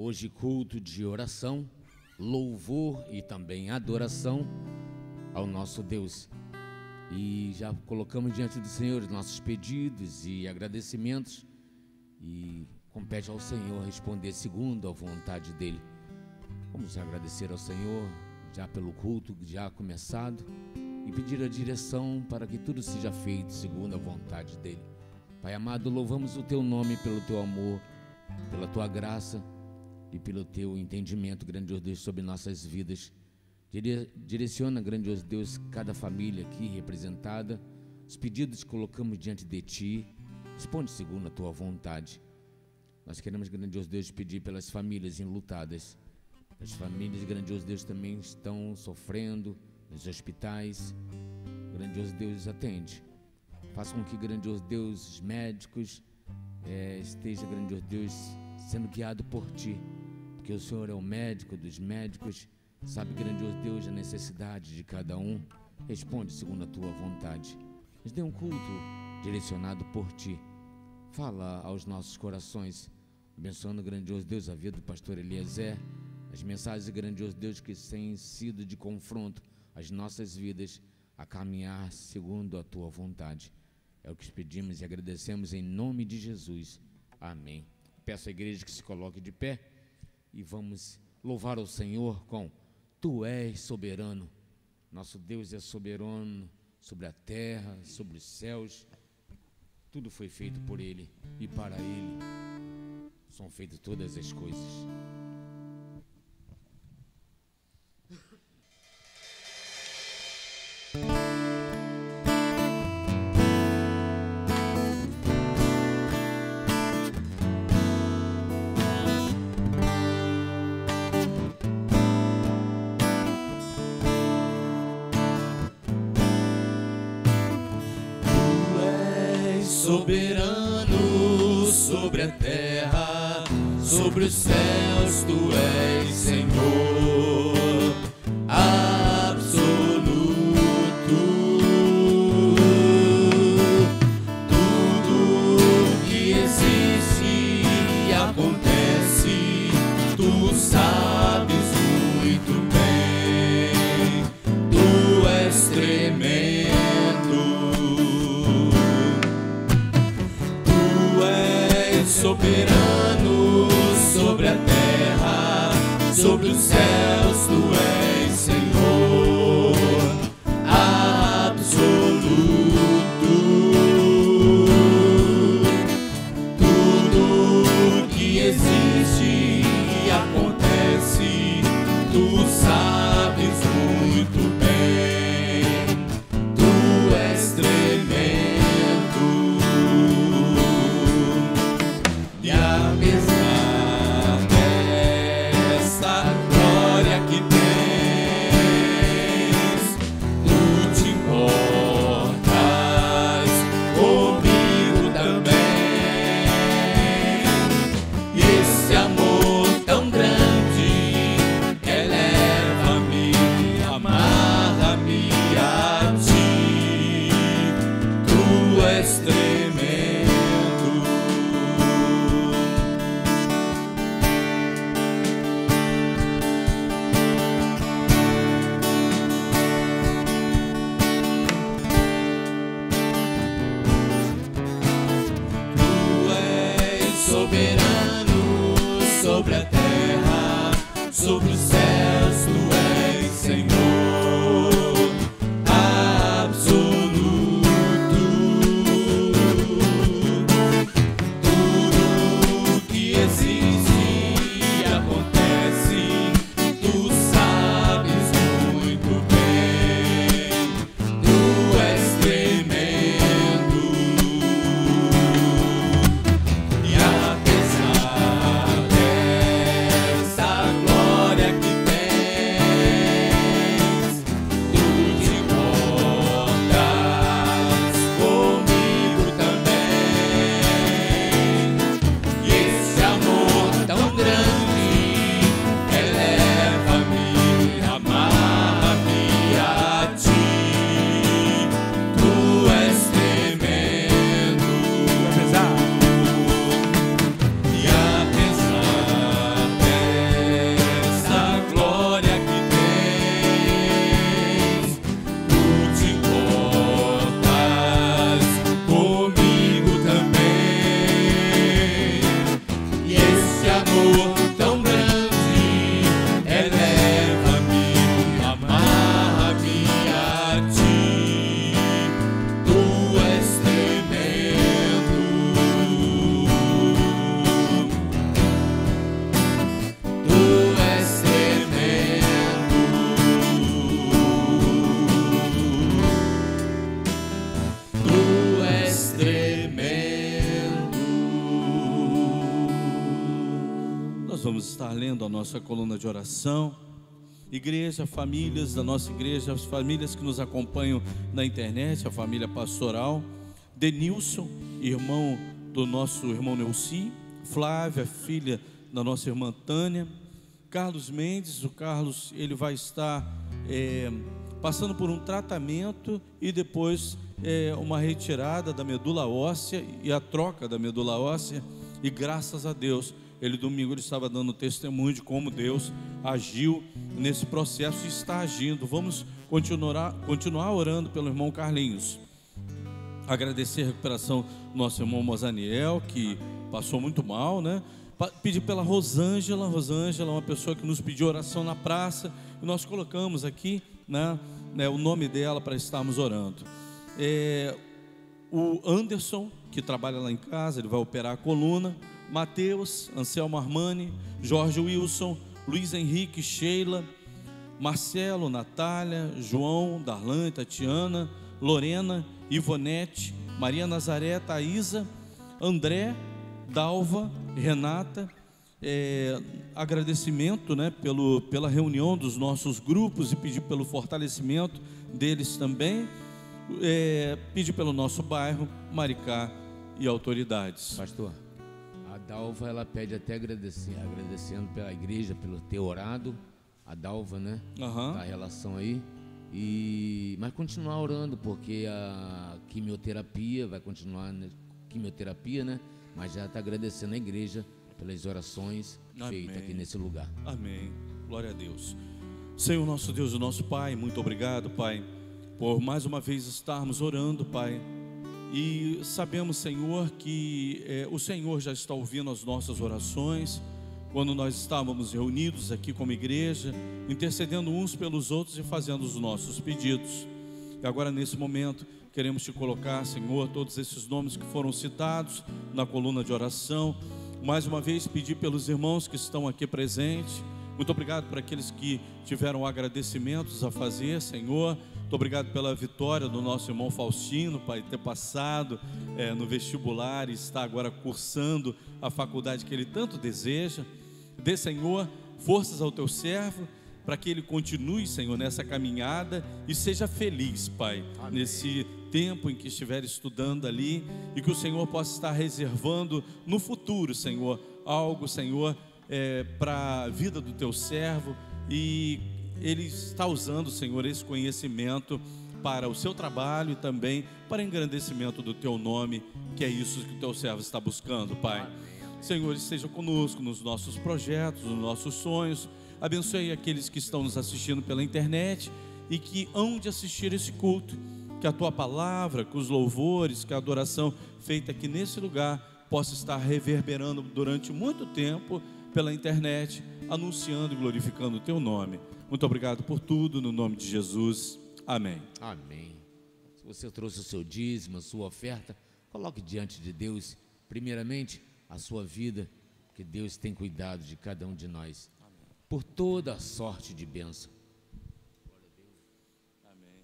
Hoje culto de oração, louvor e também adoração ao nosso Deus. E já colocamos diante do Senhor os nossos pedidos e agradecimentos e compete ao Senhor responder segundo a vontade dEle. Vamos agradecer ao Senhor já pelo culto já começado e pedir a direção para que tudo seja feito segundo a vontade dEle. Pai amado, louvamos o Teu nome pelo Teu amor, pela Tua graça e pelo Teu entendimento, grandioso Deus, sobre nossas vidas. Direciona, grandioso Deus, cada família aqui representada. Os pedidos que colocamos diante de Ti, responde segundo a Tua vontade. Nós queremos, grandioso Deus, pedir pelas famílias enlutadas. As famílias, grandioso Deus, também estão sofrendo nos hospitais. Grandioso Deus, atende. Faça com que, grandioso Deus, os médicos esteja, grandioso Deus, sendo guiado por Ti, porque o Senhor é o médico dos médicos, sabe, grandioso Deus, a necessidade de cada um. Responde segundo a Tua vontade. Nos dê um culto direcionado por Ti. Fala aos nossos corações, abençoando, grandioso Deus, a vida do pastor Eliezer, as mensagens, grandioso Deus, que têm sido de confronto às nossas vidas, a caminhar segundo a Tua vontade. É o que pedimos e agradecemos em nome de Jesus. Amém. Peço à igreja que se coloque de pé e vamos louvar ao Senhor com Tu és soberano. Nosso Deus é soberano sobre a terra, sobre os céus. Tudo foi feito por Ele e para Ele são feitas todas as coisas. Soberano sobre a terra, sobre os céus, Tu és Senhor absoluto. Tudo que existe e acontece, Tu sabes muito bem. Tu és tremendo. Soberano sobre a terra, sobre vamos estar lendo a nossa coluna de oração. Igreja, famílias da nossa igreja, as famílias que nos acompanham na internet, a família pastoral, Denilson, irmão do nosso irmão Neuci, Flávia, filha da nossa irmã Tânia, Carlos Mendes. O Carlos, ele vai estar passando por um tratamento e depois uma retirada da medula óssea e a troca da medula óssea, e graças a Deus, domingo ele estava dando testemunho de como Deus agiu nesse processo e está agindo. Vamos continuar orando pelo irmão Carlinhos, agradecer a recuperação do nosso irmão Mozaniel, que passou muito mal, né? Pedir pela Rosângela, uma pessoa que nos pediu oração na praça, e nós colocamos aqui, né, o nome dela para estarmos orando. O Anderson, que trabalha lá em casa, ele vai operar a coluna. Mateus, Anselmo Armani, Jorge Wilson, Luiz Henrique, Sheila, Marcelo, Natália, João, Darlan, Tatiana, Lorena, Ivonete, Maria Nazaré, Thaisa, André, Dalva, Renata. Agradecimento, né, pela reunião dos nossos grupos, e pedir pelo fortalecimento deles também. Pedir pelo nosso bairro, Maricá e autoridades. Pastor, a Dalva, ela pede até agradecendo pela igreja, pelo ter orado, a Dalva, né? A relação aí. Mas continuar orando, porque a quimioterapia vai continuar, né? Quimioterapia, né? Mas já está agradecendo a igreja pelas orações feitas aqui nesse lugar. Amém. Glória a Deus. Senhor, nosso Deus e nosso Pai, muito obrigado, Pai, por mais uma vez estarmos orando, Pai. E sabemos, Senhor, que o Senhor já está ouvindo as nossas orações, quando nós estávamos reunidos aqui como igreja, intercedendo uns pelos outros e fazendo os nossos pedidos. E agora, nesse momento, queremos te colocar, Senhor, todos esses nomes que foram citados na coluna de oração. Mais uma vez, pedir pelos irmãos que estão aqui presentes. Muito obrigado por aqueles que tiveram agradecimentos a fazer, Senhor. Muito obrigado pela vitória do nosso irmão Faustino, Pai, ter passado no vestibular e está agora cursando a faculdade que ele tanto deseja. Dê, Senhor, forças ao teu servo, para que ele continue, Senhor, nessa caminhada e seja feliz, Pai. Amém. Nesse tempo em que estiver estudando ali, e que o Senhor possa estar reservando no futuro, Senhor, algo, Senhor, para a vida do teu servo, e ele está usando, Senhor, esse conhecimento para o seu trabalho e também para engrandecimento do teu nome, que é isso que o teu servo está buscando, Pai. Amém. Senhor, esteja conosco nos nossos projetos, nos nossos sonhos. Abençoe aqueles que estão nos assistindo pela internet e que hão de assistir esse culto. Que a tua palavra, que os louvores, que a adoração feita aqui nesse lugar possa estar reverberando durante muito tempo pela internet, anunciando e glorificando o teu nome. Muito obrigado por tudo, no nome de Jesus. Amém. Amém. Se você trouxe o seu dízimo, a sua oferta, coloque diante de Deus, primeiramente, a sua vida, que Deus tem cuidado de cada um de nós. Amém. Por toda a sorte de bênção. Amém.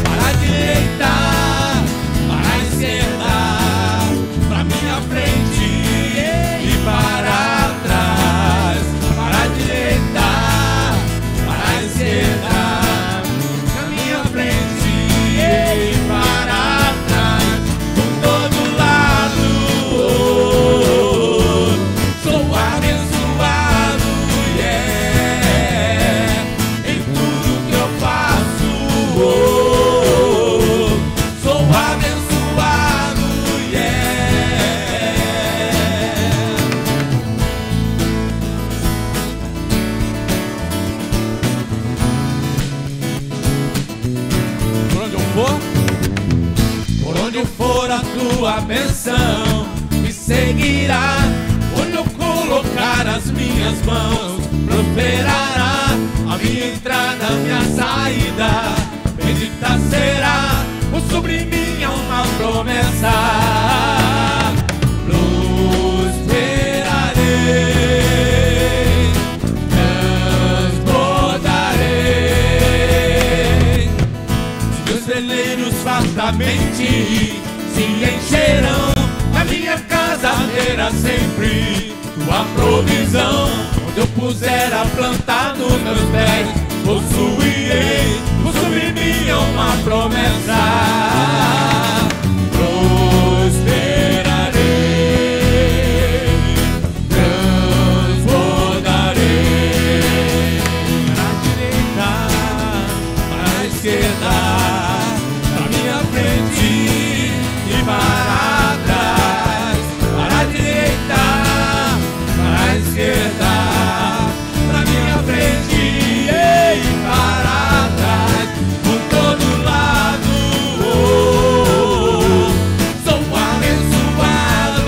Para a direita bênção me seguirá. Onde eu colocar as minhas mãos, prosperará a minha entrada, a minha saída. Bendita será, por sobre mim há uma promessa. Prosperarei, transbordarei. Meus celeiros fartamente se encherão. Na minha casa haverá sempre tua provisão. Onde eu puser a planta dos meus pés, possuirei. Por sobre mim é uma promessa. Prosperarei, transbordarei. Para a direita, para a esquerda, para minha frente e para trás. Para a direita, para a esquerda, para minha frente e para trás. Por todo lado, sou abençoado,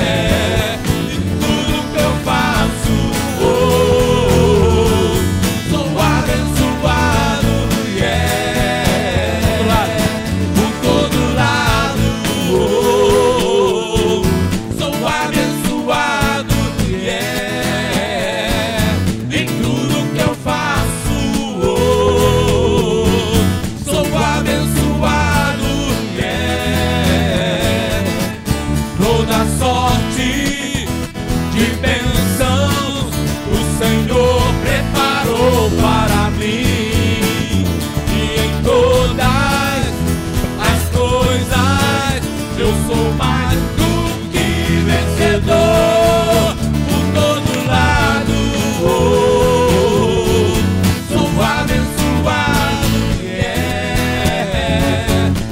em tudo que eu faço, sou abençoado, por todo lado, sou abençoado, em tudo que eu faço, sou abençoado, toda sorte de bênçãos o Senhor preparou para mim, e em todas as coisas eu sou mais do que vencedor. Por todo lado, sou abençoado,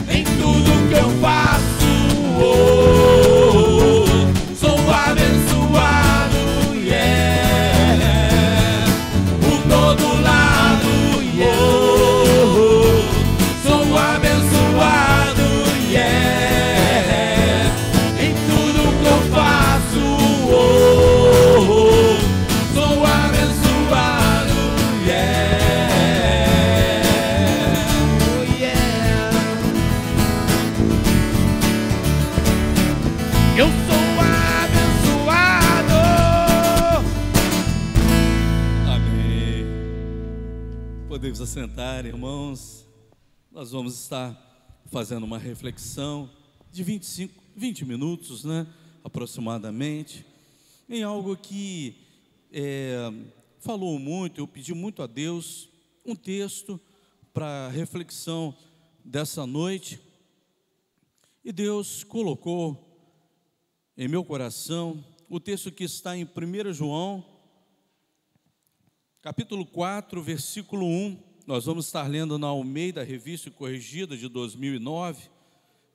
em tudo que eu faço, sou abençoado, por todo lado, sou abençoado, em tudo que eu faço, sou abençoado, eu sou abençoado. Amém. Podemos assentar, irmãos. Nós vamos estar fazendo uma reflexão de 20 minutos, né, aproximadamente, em algo que falou muito. Eu pedi muito a Deus um texto para reflexão dessa noite, e Deus colocou em meu coração o texto que está em 1 João, capítulo 4, versículo 1. Nós vamos estar lendo na Almeida Revista e Corrigida de 2009,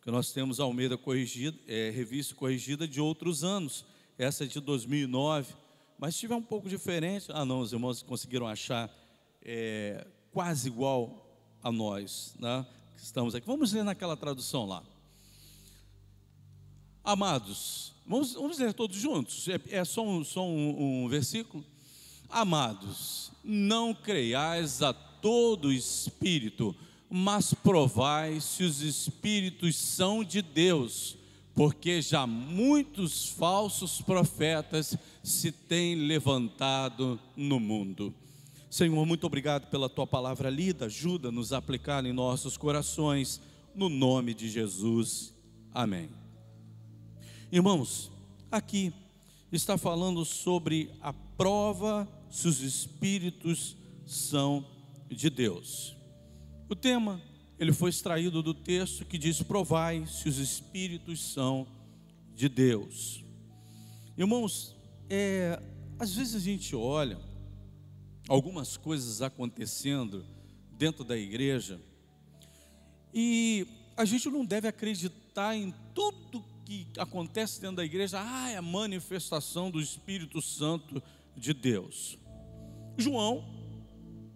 que nós temos a Almeida corrigida, Revista e Corrigida de outros anos. Essa é de 2009, mas se tiver um pouco diferente. Não, os irmãos conseguiram achar quase igual a nós, né, que estamos aqui. Vamos ler naquela tradução lá. Amados, vamos ler todos juntos, é só um versículo. Amados, não creiais a todo espírito, mas provai se os espíritos são de Deus, porque já muitos falsos profetas se têm levantado no mundo. Senhor, muito obrigado pela Tua palavra lida. Ajuda-nos a aplicar em nossos corações, no nome de Jesus, amém. Irmãos, aqui está falando sobre a prova se os espíritos são de Deus. O tema, ele foi extraído do texto que diz: provai se os espíritos são de Deus. Irmãos, às vezes a gente olha algumas coisas acontecendo dentro da igreja e a gente não deve acreditar em tudo que acontece dentro da igreja. É a manifestação do Espírito Santo de Deus. João,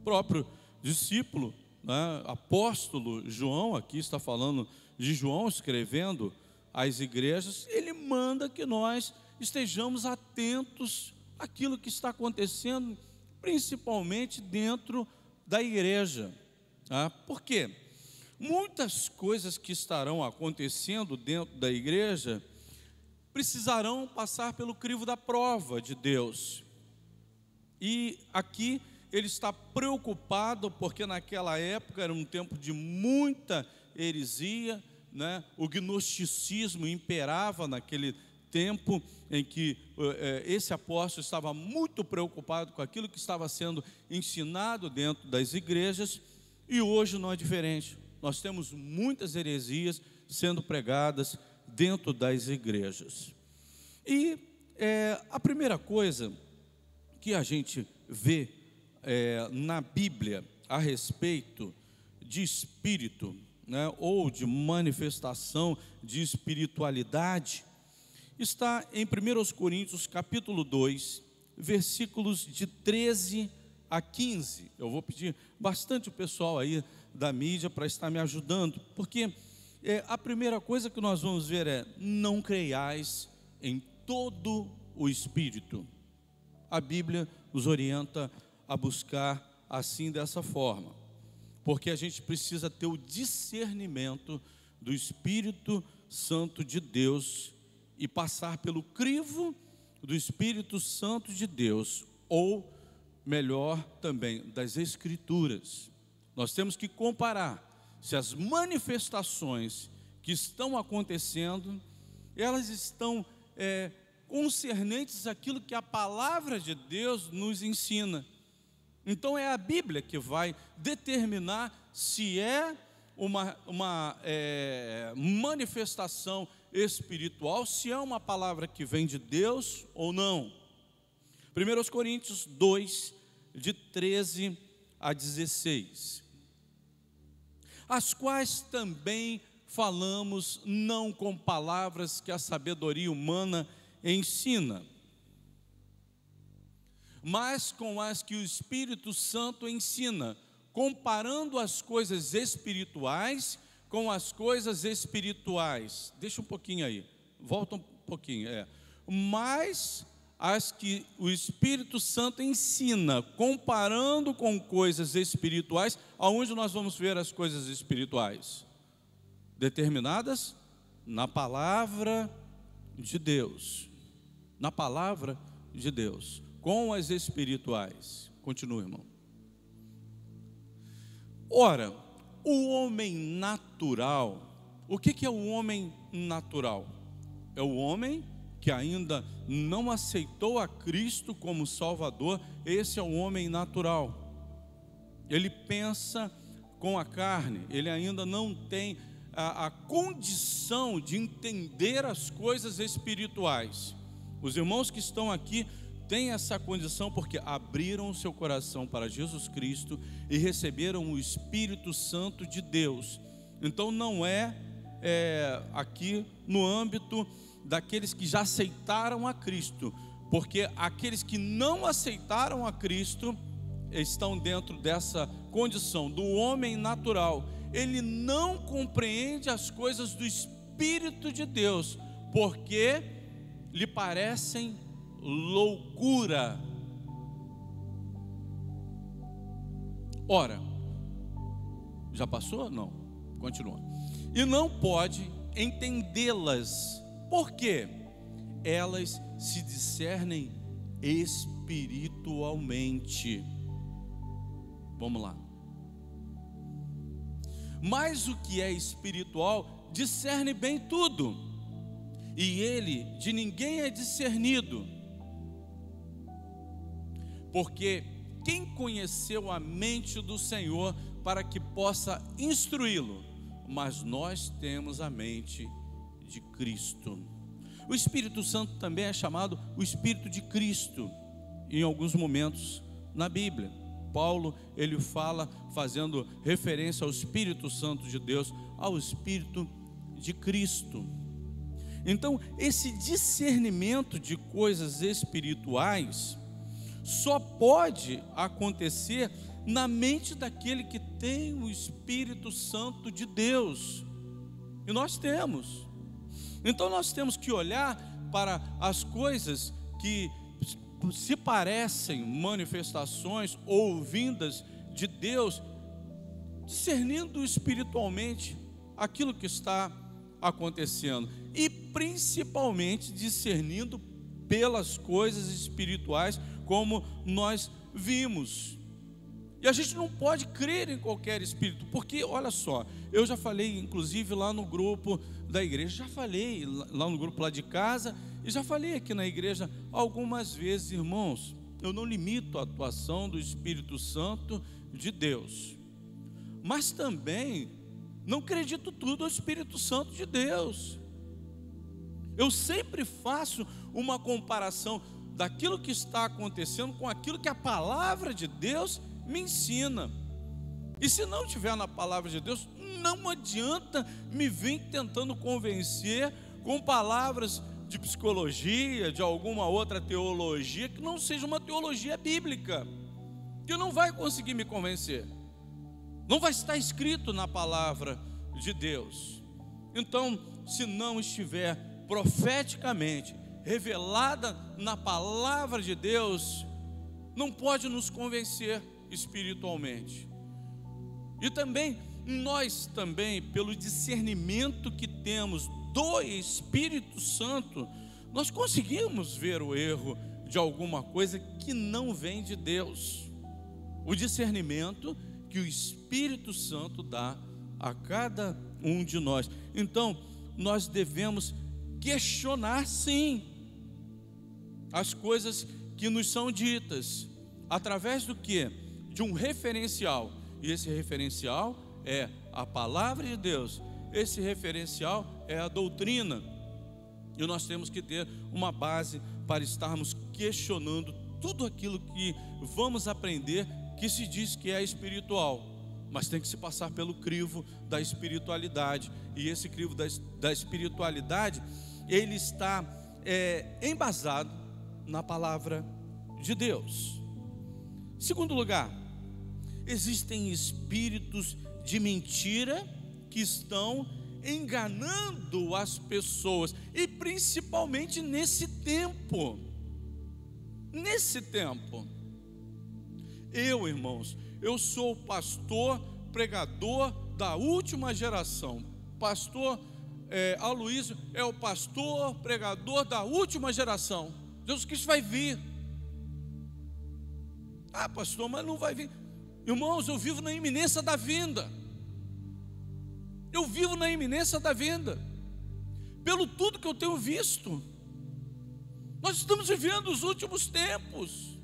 próprio discípulo, né, apóstolo João, aqui está falando de João, escrevendo às igrejas, ele manda que nós estejamos atentos àquilo que está acontecendo, principalmente dentro da igreja. Por quê? Muitas coisas que estarão acontecendo dentro da igreja precisarão passar pelo crivo da prova de Deus. E aqui ele está preocupado, porque naquela época era um tempo de muita heresia, né? O gnosticismo imperava naquele tempo em que esse apóstolo estava muito preocupado com aquilo que estava sendo ensinado dentro das igrejas, e hoje não é diferente. Nós temos muitas heresias sendo pregadas dentro das igrejas. E a primeira coisa que a gente vê na Bíblia a respeito de espírito, né, ou de manifestação de espiritualidade, está em 1 Coríntios capítulo 2, versículos de 13 a 15. Eu vou pedir bastante o pessoal aí da mídia para estar me ajudando, porque a primeira coisa que nós vamos ver é: não creiais em todo o espírito. A Bíblia nos orienta a buscar assim, dessa forma, porque a gente precisa ter o discernimento do Espírito Santo de Deus e passar pelo crivo do Espírito Santo de Deus, ou melhor também, das Escrituras. Nós temos que comparar se as manifestações que estão acontecendo, elas estão concernentes àquilo que a palavra de Deus nos ensina. Então é a Bíblia que vai determinar se é uma manifestação espiritual, se é uma palavra que vem de Deus ou não. 1 Coríntios 2, de 13 a 16. As quais também falamos não com palavras que a sabedoria humana ensina, mas com as que o Espírito Santo ensina, comparando as coisas espirituais com as coisas espirituais. Deixa um pouquinho aí, volta um pouquinho. Mas as que o Espírito Santo ensina, comparando com coisas espirituais. Aonde nós vamos ver as coisas espirituais? Determinadas na palavra de Deus. Na palavra de Deus. Com as espirituais. Continua, irmão. Ora, o homem natural, o que é o homem natural? É o homem que ainda não aceitou a Cristo como Salvador. Esse é o homem natural. Ele pensa com a carne, ele ainda não tem a condição de entender as coisas espirituais. Os irmãos que estão aqui têm essa condição porque abriram o seu coração para Jesus Cristo e receberam o Espírito Santo de Deus. Então não é aqui no âmbito daqueles que já aceitaram a Cristo, porque aqueles que não aceitaram a Cristo estão dentro dessa condição do homem natural. Ele não compreende as coisas do Espírito de Deus, porque lhe parecem loucura. Ora, já passou? Não, continua. E não pode entendê-las. Por quê? Elas se discernem espiritualmente. Vamos lá. Mas o que é espiritual discerne bem tudo, e ele de ninguém é discernido. Porque quem conheceu a mente do Senhor para que possa instruí-lo? Mas nós temos a mente de Cristo. O Espírito Santo também é chamado o Espírito de Cristo em alguns momentos na Bíblia. Paulo, ele fala, fazendo referência ao Espírito Santo de Deus, ao Espírito de Cristo. Então, esse discernimento de coisas espirituais só pode acontecer na mente daquele que tem o Espírito Santo de Deus. E nós temos. Então nós temos que olhar para as coisas que se parecem manifestações ou vindas de Deus, discernindo espiritualmente aquilo que está acontecendo, e principalmente discernindo pelas coisas espirituais, como nós vimos. E a gente não pode crer em qualquer espírito, porque olha só, eu já falei inclusive lá no grupo da igreja, já falei lá no grupo lá de casa, e já falei aqui na igreja algumas vezes, irmãos, eu não limito a atuação do Espírito Santo de Deus, mas também não acredito tudo ao Espírito Santo de Deus. Eu sempre faço uma comparação daquilo que está acontecendo com aquilo que a palavra de Deus me ensina. E se não estiver na palavra de Deus, não adianta me vir tentando convencer com palavras de psicologia, de alguma outra teologia, que não seja uma teologia bíblica, que não vai conseguir me convencer. Não vai estar escrito na palavra de Deus. Então, se não estiver profeticamente revelada na palavra de Deus, não pode nos convencer espiritualmente. E também, nós também, pelo discernimento que temos do Espírito Santo, nós conseguimos ver o erro de alguma coisa que não vem de Deus. O discernimento que o Espírito Santo dá a cada um de nós. Então, nós devemos questionar sim as coisas que nos são ditas, através do quê? De um referencial, e esse referencial é a palavra de Deus, esse referencial é a doutrina, e nós temos que ter uma base para estarmos questionando tudo aquilo que vamos aprender, que se diz que é espiritual, mas tem que se passar pelo crivo da espiritualidade, e esse crivo da espiritualidade, ele está embasado na palavra de Deus. Segundo lugar, existem espíritos de mentira que estão enganando as pessoas, e principalmente nesse tempo. Irmãos, eu sou pastor, pregador da última geração. Pastor Aloysio é o pastor, pregador da última geração. Jesus Cristo vai vir. Ah, pastor, mas não vai vir. Irmãos, eu vivo na iminência da vinda. Eu vivo na iminência da vinda. Pelo tudo que eu tenho visto, nós estamos vivendo os últimos tempos.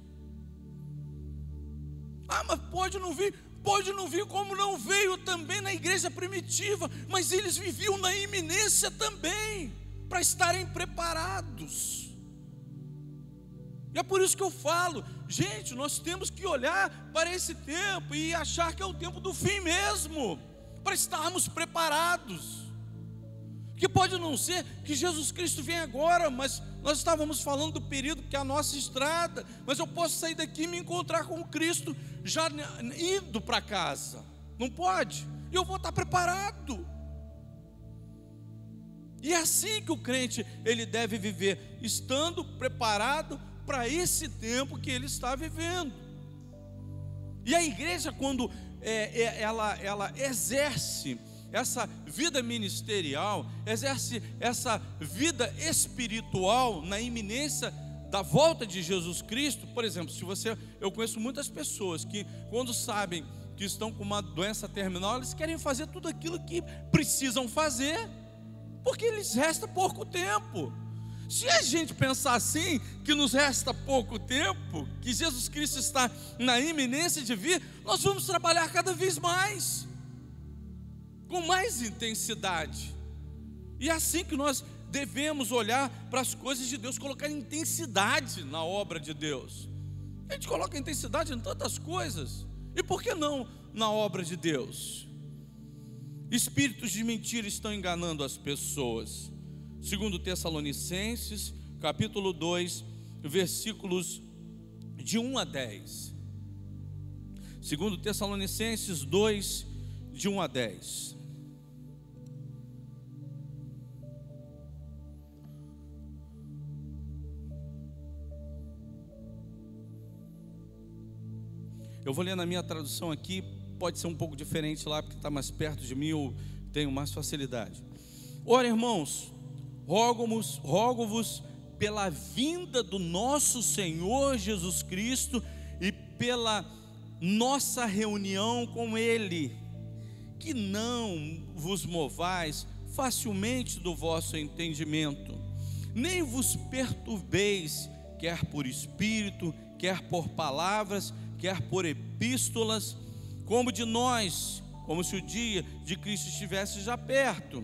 Ah, mas pode não vir como não veio também na igreja primitiva, mas eles viviam na iminência também, para estarem preparados. E é por isso que eu falo, gente, nós temos que olhar para esse tempo e achar que é o tempo do fim mesmo, para estarmos preparados. Que pode não ser que Jesus Cristo venha agora, mas nós estávamos falando do período que é a nossa estrada, mas eu posso sair daqui e me encontrar com Cristo já indo para casa. Não pode? E eu vou estar preparado. E é assim que o crente ele deve viver, estando preparado para esse tempo que ele está vivendo. E a igreja, quando ela exerce essa vida ministerial, exerce essa vida espiritual na iminência da volta de Jesus Cristo. Por exemplo, eu conheço muitas pessoas que, quando sabem que estão com uma doença terminal, eles querem fazer tudo aquilo que precisam fazer, porque lhes resta pouco tempo. Se a gente pensar assim, que nos resta pouco tempo, que Jesus Cristo está na iminência de vir, nós vamos trabalhar cada vez mais, com mais intensidade. E é assim que nós devemos olhar para as coisas de Deus, colocar intensidade na obra de Deus. A gente coloca intensidade em tantas coisas, e por que não na obra de Deus? Espíritos de mentira estão enganando as pessoas. Segundo Tessalonicenses, capítulo 2, versículos de 1 a 10. Segundo Tessalonicenses 2, de 1 a 10. Eu vou ler na minha tradução aqui, pode ser um pouco diferente lá, porque está mais perto de mim, eu tenho mais facilidade. Ora, irmãos, rogo-vos pela vinda do nosso Senhor Jesus Cristo e pela nossa reunião com Ele, que não vos movais facilmente do vosso entendimento, nem vos perturbeis, quer por espírito, quer por palavras, quer por epístolas, como de nós, como se o dia de Cristo estivesse já perto.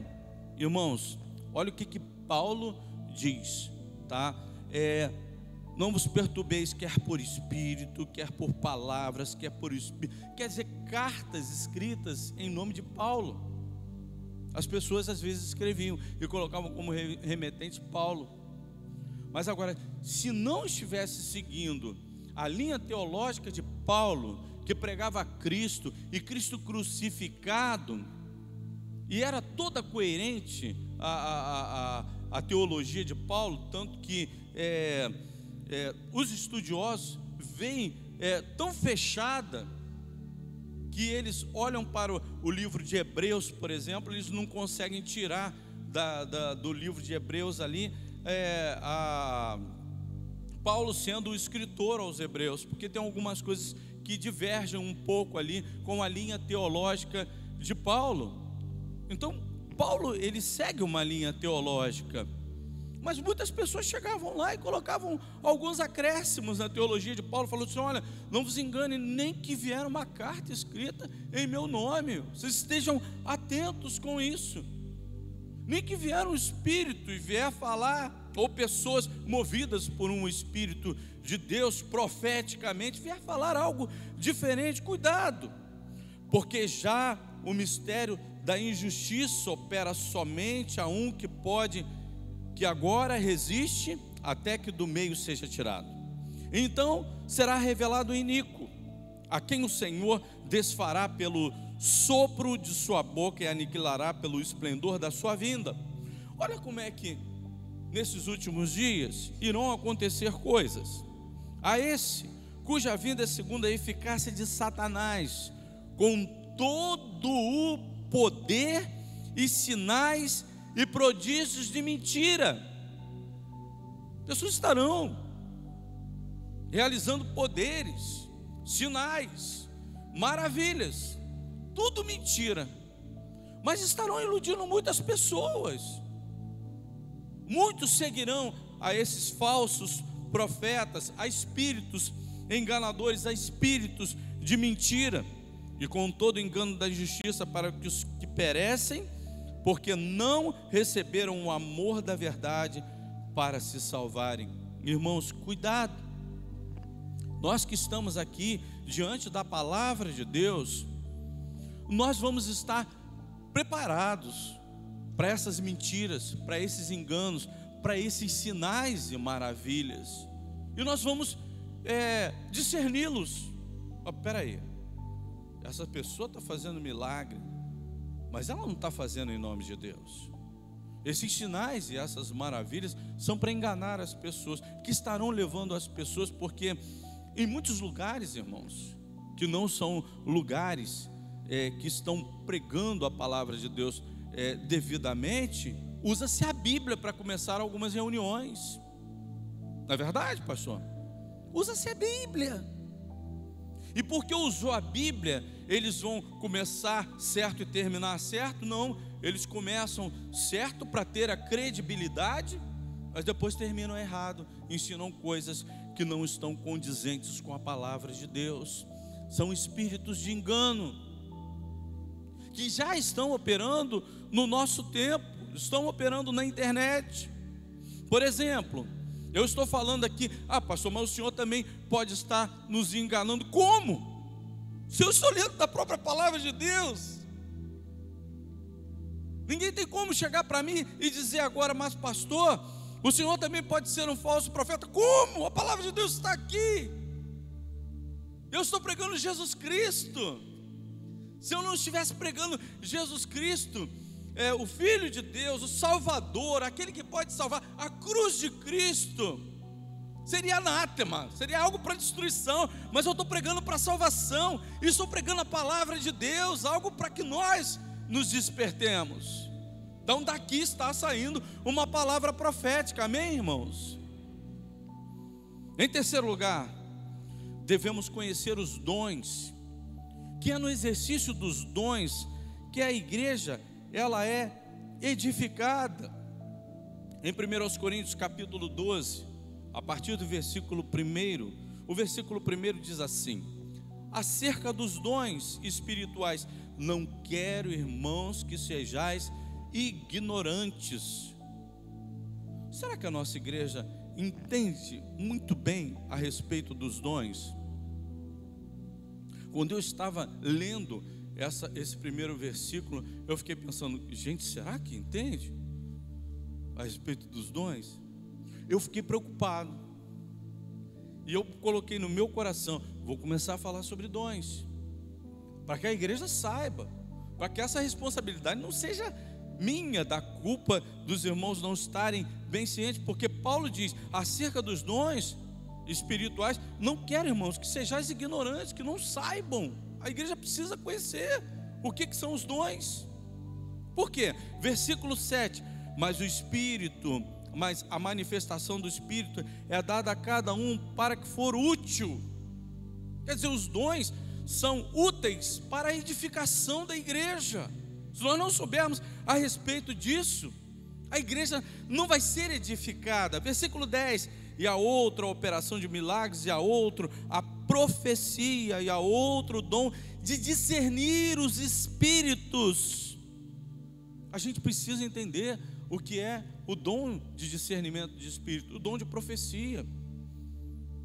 Irmãos, olha o que Paulo diz, tá? Não vos perturbeis, quer por espírito, quer por palavras, quer por espírito. Quer dizer, cartas escritas em nome de Paulo. As pessoas às vezes escreviam e colocavam como remetente Paulo. Mas agora, se não estivesse seguindo a linha teológica de Paulo, que pregava Cristo e Cristo crucificado, e era toda coerente a teologia de Paulo, tanto que os estudiosos veem tão fechada, que eles olham para o livro de Hebreus, por exemplo, eles não conseguem tirar do livro de Hebreus ali Paulo sendo o escritor aos Hebreus, porque tem algumas coisas que divergem um pouco ali com a linha teológica de Paulo. Então Paulo, ele segue uma linha teológica, mas muitas pessoas chegavam lá e colocavam alguns acréscimos na teologia de Paulo, falando assim: olha, não vos engane, nem que vier uma carta escrita em meu nome, vocês estejam atentos com isso. Nem que vier um espírito e vier falar, ou pessoas movidas por um espírito de Deus, profeticamente, vier falar algo diferente, cuidado, porque já o mistério da injustiça opera somente a um que agora resiste, até que do meio seja tirado. Então será revelado o iníquo, a quem o Senhor desfará pelo sopro de sua boca e aniquilará pelo esplendor da sua vinda. Olha como é que nesses últimos dias irão acontecer coisas. A esse cuja vinda é segundo a eficácia de Satanás, com todo o poder e sinais e prodígios de mentira. Pessoas estarão realizando poderes, sinais, maravilhas, tudo mentira, mas estarão iludindo muitas pessoas. Muitos seguirão a esses falsos profetas, a espíritos enganadores, a espíritos de mentira, e com todo engano da injustiça para que os que perecem, porque não receberam o amor da verdade para se salvarem. Irmãos, cuidado. Nós que estamos aqui diante da palavra de Deus, nós vamos estar preparados para essas mentiras, para esses enganos, para esses sinais e maravilhas, e nós vamos discerni-los. Espera aí, essa pessoa está fazendo milagre, mas ela não está fazendo em nome de Deus. Esses sinais e essas maravilhas são para enganar as pessoas, que estarão levando as pessoas, porque em muitos lugares, irmãos, que não são lugares que estão pregando a palavra de Deus devidamente, usa-se a Bíblia para começar algumas reuniões. Não é verdade, pastor? Usa-se a Bíblia. E porque usou a Bíblia, eles vão começar certo e terminar certo? Não, eles começam certo para ter a credibilidade, mas depois terminam errado, ensinam coisas que não estão condizentes com a palavra de Deus. São espíritos de engano, que já estão operando no nosso tempo, estão operando na internet. Por exemplo, eu estou falando aqui: pastor, mas o senhor também pode estar nos enganando. Como? Se eu estou lendo da própria palavra de Deus. Ninguém tem como chegar para mim e dizer agora: mas pastor, o senhor também pode ser um falso profeta. Como? A palavra de Deus está aqui. Eu estou pregando Jesus Cristo. Se eu não estivesse pregando Jesus Cristo, o Filho de Deus, o Salvador, aquele que pode salvar, a cruz de Cristo, seria anátema, seria algo para destruição, mas eu estou pregando para salvação, e estou pregando a palavra de Deus, algo para que nós nos despertemos. Então daqui está saindo uma palavra profética, amém, irmãos? Em terceiro lugar, devemos conhecer os dons, que é no exercício dos dons que a igreja, ela é edificada. Em 1 Coríntios capítulo 12, a partir do versículo 1, o versículo 1 diz assim: acerca dos dons espirituais, não quero, irmãos, que sejais ignorantes. Será que a nossa igreja entende muito bem a respeito dos dons? Quando eu estava lendo esse primeiro versículo, eu fiquei pensando, gente, será que entende a respeito dos dons? Eu fiquei preocupado, e eu coloquei no meu coração, vou começar a falar sobre dons, para que a igreja saiba, para que essa responsabilidade não seja minha, da culpa dos irmãos não estarem bem cientes, porque Paulo diz, acerca dos dons espirituais, não quero, irmãos, que sejais ignorantes, que não saibam. A igreja precisa conhecer o que são os dons. Por quê? Versículo 7, mas a manifestação do Espírito é dada a cada um para que for útil. Quer dizer, os dons são úteis para a edificação da igreja. Se nós não soubermos a respeito disso, a igreja não vai ser edificada. Versículo 10, e a outra a operação de milagres, e a outro a profecia, e a outro o dom de discernir os espíritos. A gente precisa entender o que é o dom de discernimento de espírito, o dom de profecia.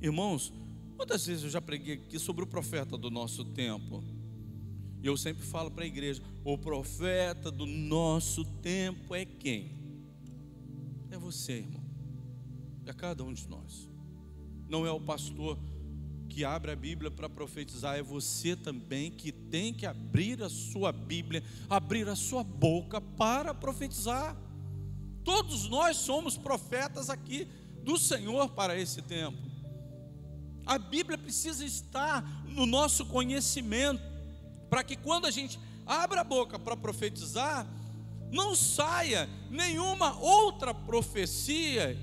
Irmãos, quantas vezes eu já preguei aqui sobre o profeta do nosso tempo? E eu sempre falo para a igreja, o profeta do nosso tempo é quem? É você, irmão. É cada um de nós. Não é o pastor que abre a Bíblia para profetizar, é você também que tem que abrir a sua Bíblia, abrir a sua boca para profetizar. Todos nós somos profetas aqui do Senhor para esse tempo. A Bíblia precisa estar no nosso conhecimento, para que quando a gente abre a boca para profetizar, não saia nenhuma outra profecia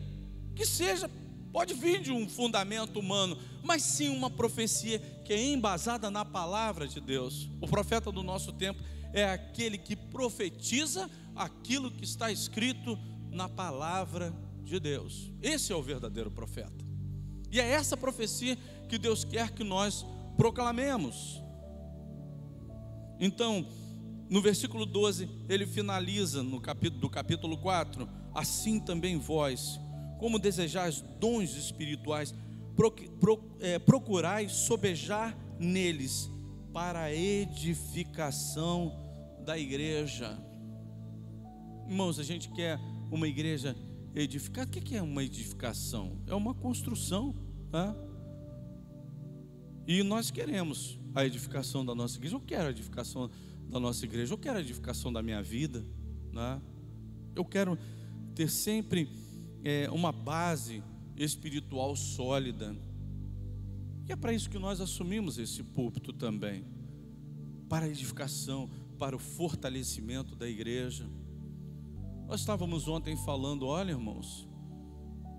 que seja, pode vir de um fundamento humano, mas sim uma profecia que é embasada na palavra de Deus. O profeta do nosso tempo é aquele que profetiza aquilo que está escrito na palavra de Deus. Esse é o verdadeiro profeta. E é essa profecia que Deus quer que nós proclamemos. Então, no versículo 12, ele finaliza do capítulo 4, assim também vós, como desejais dons espirituais, procurai sobejar neles para a edificação da igreja. Irmãos, a gente quer uma igreja edificada. O que é uma edificação? É uma construção, tá? E nós queremos a edificação da nossa igreja. Eu quero a edificação da nossa igreja, eu quero a edificação da minha vida, né? Eu quero ter sempre uma base espiritual sólida. E é para isso que nós assumimos esse púlpito também, para a edificação, para o fortalecimento da igreja. Nós estávamos ontem falando, olha, irmãos,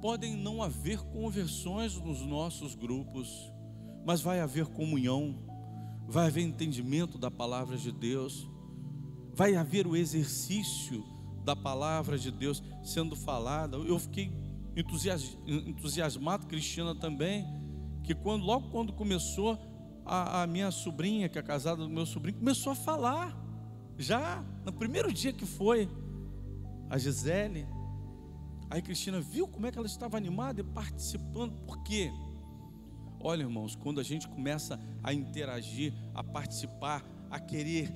podem não haver conversões nos nossos grupos, mas vai haver comunhão, vai haver entendimento da palavra de Deus, vai haver o exercício da palavra de Deus sendo falada. Eu fiquei entusiasmado, Cristina também, que logo quando começou, a minha sobrinha, que é casada do meu sobrinho, começou a falar, já no primeiro dia que foi, a Gisele. Aí Cristina viu como é que ela estava animada e participando. Por quê? Olha, irmãos, quando a gente começa a interagir, a participar, a querer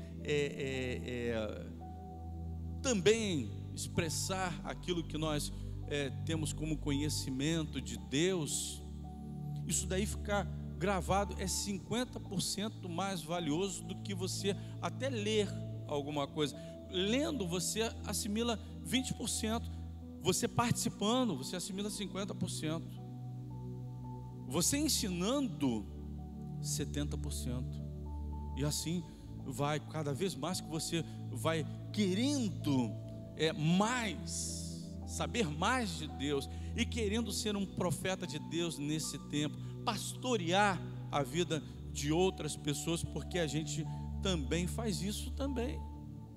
também expressar aquilo que nós temos como conhecimento de Deus, isso daí ficar gravado é 50% mais valioso do que você até ler alguma coisa. Lendo, você assimila 20%, você participando, você assimila 50%. você ensinando 70%. E assim vai, cada vez mais que você vai querendo mais, saber mais de Deus e querendo ser um profeta de Deus nesse tempo, pastorear a vida de outras pessoas, porque a gente também faz isso também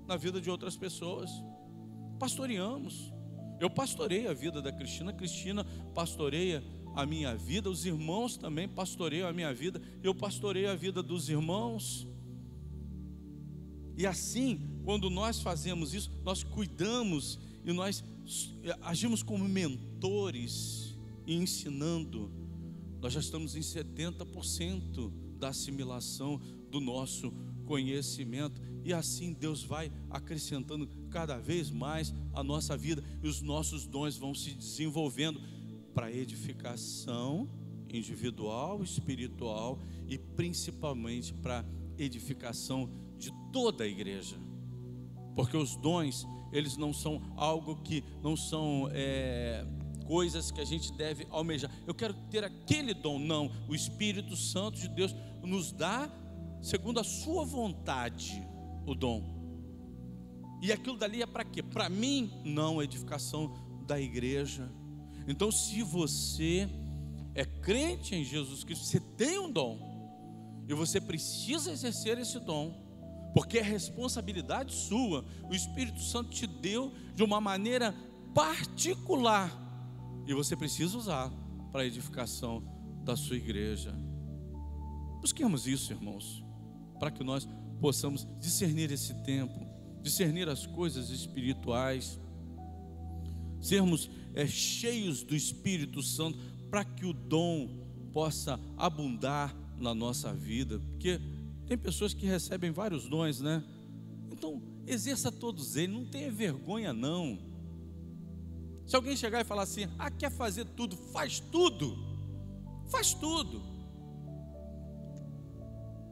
na vida de outras pessoas. Pastoreamos. Eu pastorei a vida da Cristina, a Cristina pastoreia a minha vida, os irmãos também pastoreiam a minha vida, eu pastorei a vida dos irmãos. E assim, quando nós fazemos isso, nós cuidamos e nós agimos como mentores e ensinando, nós já estamos em 70% da assimilação do nosso conhecimento, e assim Deus vai acrescentando cada vez mais a nossa vida, e os nossos dons vão se desenvolvendo para edificação individual, espiritual e principalmente para edificação de toda a igreja. Porque os dons, eles não são algo que não são coisas que a gente deve almejar. Eu quero ter aquele dom, não. O Espírito Santo de Deus nos dá segundo a sua vontade o dom. E aquilo dali é para quê? Para mim, não, a edificação da igreja. Então, se você é crente em Jesus Cristo, você tem um dom e você precisa exercer esse dom, porque é responsabilidade sua. O Espírito Santo te deu de uma maneira particular e você precisa usar para a edificação da sua igreja. Busquemos isso, irmãos, para que nós possamos discernir esse tempo, discernir as coisas espirituais, sermos cheios do Espírito Santo, para que o dom possa abundar na nossa vida. Porque tem pessoas que recebem vários dons, né? Então exerça todos eles, não tenha vergonha não. Se alguém chegar e falar assim, quer fazer tudo, faz tudo, faz tudo.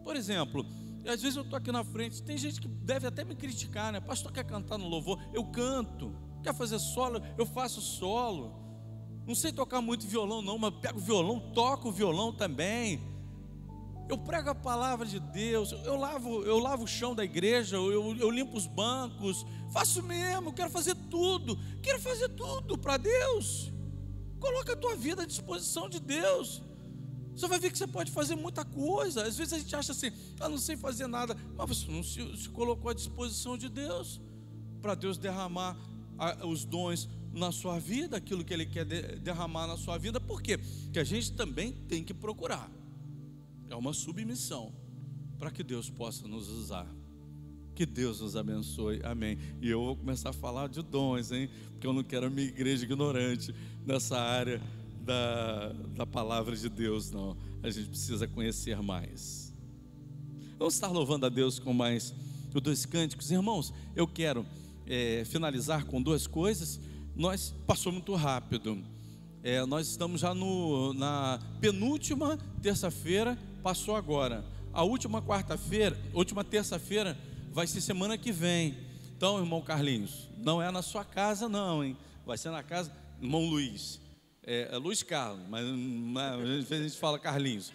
Por exemplo, às vezes eu estou aqui na frente, tem gente que deve até me criticar, né? Pastor, quer cantar no louvor? Eu canto. Quer fazer solo? Eu faço solo. Não sei tocar muito violão não, mas pego o violão, toco o violão também. Eu prego a palavra de Deus, eu lavo o chão da igreja, eu limpo os bancos, faço mesmo, quero fazer tudo para Deus. Coloca a tua vida à disposição de Deus. Você vai ver que você pode fazer muita coisa. Às vezes a gente acha assim, não sei fazer nada, mas você não se colocou à disposição de Deus, para Deus derramar os dons na sua vida, aquilo que Ele quer derramar na sua vida. Por quê? Porque a gente também tem que procurar. É uma submissão para que Deus possa nos usar. Que Deus nos abençoe, amém. E eu vou começar a falar de dons, hein? Porque eu não quero a minha igreja ignorante nessa área da palavra de Deus, não. A gente precisa conhecer mais. Vamos estar louvando a Deus com mais 2 cânticos. Irmãos, eu quero finalizar com 2 coisas. Passou muito rápido. Nós estamos já na penúltima terça-feira, passou agora. A última terça-feira vai ser semana que vem. Então, irmão Carlinhos, não é na sua casa não, hein? Vai ser na casa, irmão Luiz. É Luiz Carlos, mas às vezes a gente fala Carlinhos.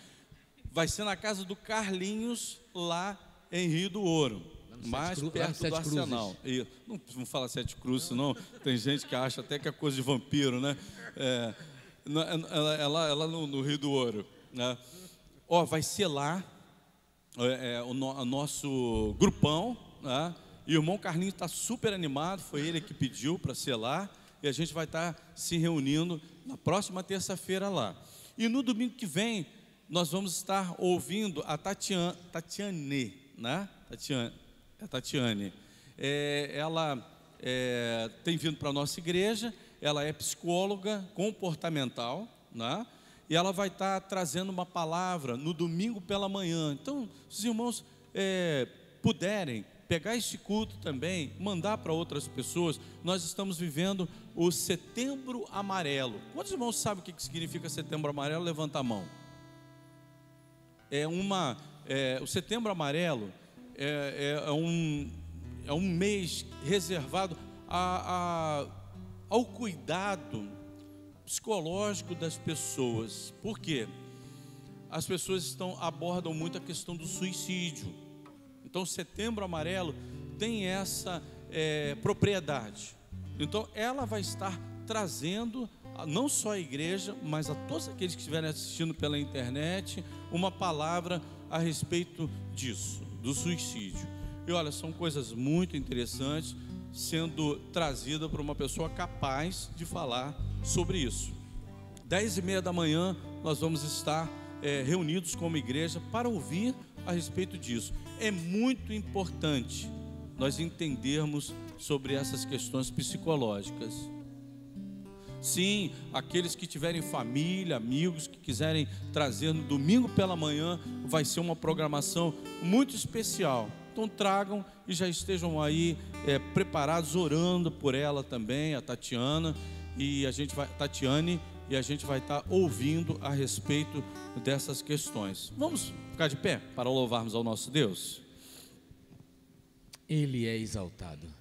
Vai ser na casa do Carlinhos, lá em Rio do Ouro, mais perto do Arsenal. E não fala Sete Cruzes, não. Tem gente que acha até que é coisa de vampiro, né? É lá no Rio do Ouro, né? Vai ser lá o nosso grupão, né? E o irmão Carlinhos está super animado, foi ele que pediu para ser lá. E a gente vai estar se reunindo na próxima terça-feira lá. E no domingo que vem, nós vamos estar ouvindo a Tatiane, né? Tatiane. Ela tem vindo para a nossa igreja, ela é psicóloga comportamental, né? E ela vai estar trazendo uma palavra no domingo pela manhã. Então, se os irmãos puderem pegar esse culto também, mandar para outras pessoas. Nós estamos vivendo o Setembro Amarelo. Quantos irmãos sabem o que significa Setembro Amarelo? Levanta a mão. O Setembro Amarelo é um mês reservado ao cuidado psicológico das pessoas. Por quê? as pessoas abordam muito a questão do suicídio. Então, Setembro Amarelo tem essa propriedade. Então, ela vai estar trazendo, não só a igreja, mas a todos aqueles que estiverem assistindo pela internet, uma palavra a respeito disso, do suicídio. E olha, são coisas muito interessantes sendo trazidas por uma pessoa capaz de falar sobre isso. 10h30 da manhã nós vamos estar reunidos como igreja para ouvir a respeito disso. É muito importante nós entendermos sobre essas questões psicológicas. Sim, aqueles que tiverem família, amigos, que quiserem trazer no domingo pela manhã, vai ser uma programação muito especial. Então tragam e já estejam aí preparados, orando por ela também, a Tatiane, e a gente vai estar ouvindo a respeito dessas questões. Vamos ficar de pé para louvarmos ao nosso Deus? Ele é exaltado.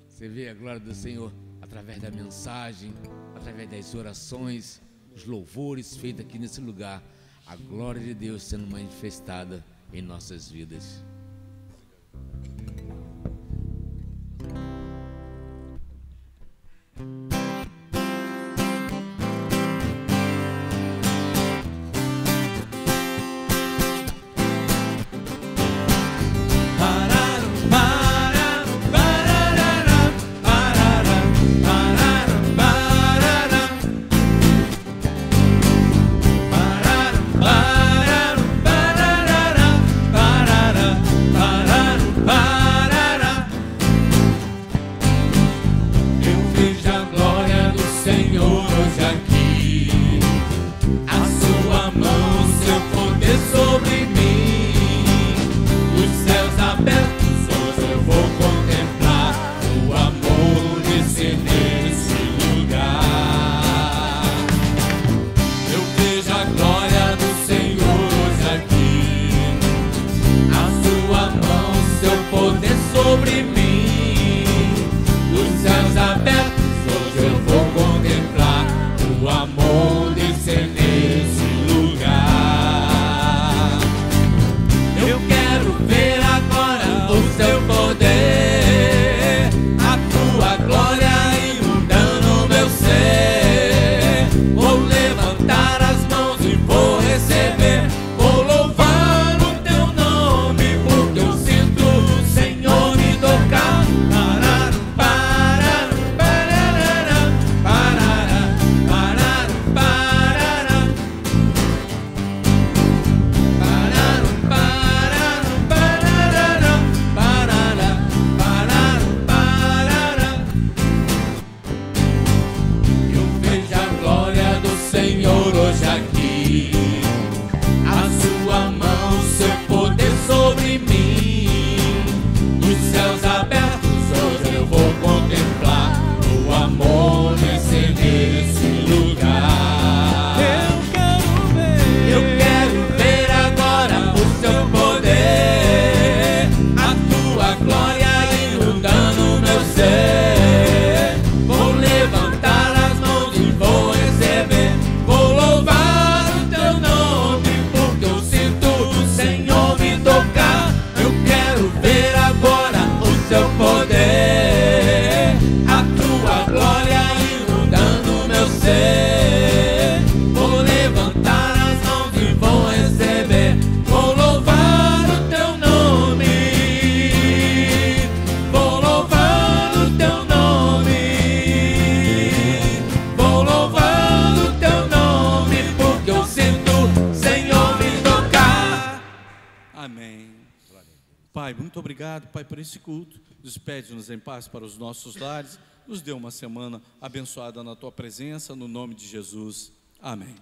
Você vê a glória do Senhor através da mensagem, através das orações, os louvores feitos aqui nesse lugar. A glória de Deus sendo manifestada em nossas vidas. obrigado, Pai, por esse culto. Despede-nos em paz para os nossos lares. Nos dê uma semana abençoada na Tua presença, no nome de Jesus. Amém.